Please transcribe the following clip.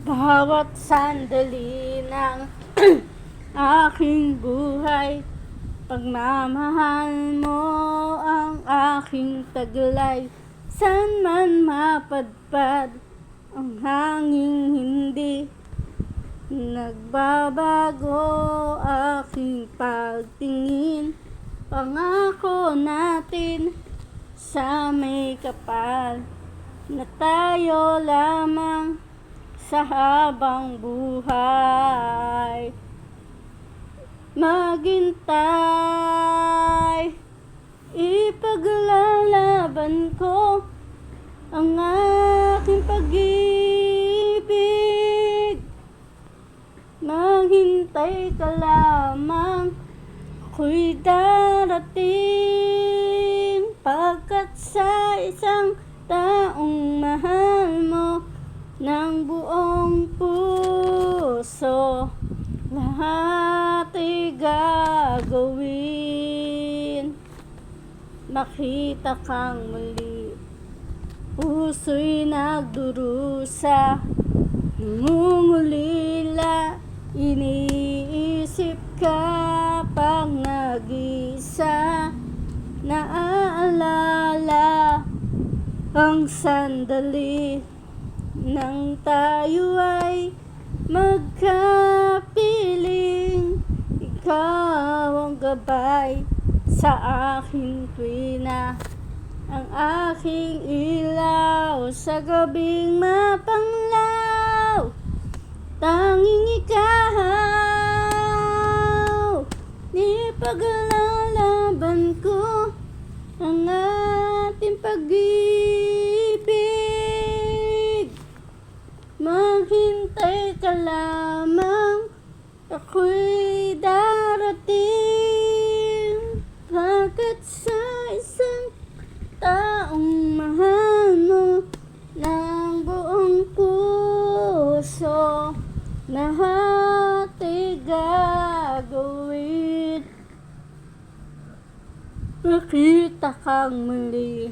Bawat sandali ng aking buhay, pagmamahal mo ang aking taglay. San man mapadpad ang hanging hindi nagbabago aking pagtingin. Pangako natin sa may kapal na tayo lamang sa habang buhay. Maghintay, ipaglalaban ko ang aking pag-ibig. Maghintay ka lamang, ako'y darating. Pagkat sa isang taong mahal mo ng buong puso, lahat ay gagawin. Makita kang muli, puso'y nagdurusa, ngungulila, iniisip ka pag nag-isa. Naaalala ang sandali nang tayo ay magkapiling. Ikaw ang gabay sa aking tuwina, ang aking ilaw sa gabing mapanglaw. Tanging ikaw, ipaglalaban ko ang ating pag-ibig. Maghintay ka lamang, ako'y darating. Pagkat sa isang taong mahal mo ng buong puso, lahat ay gagawin. Makita kang muli,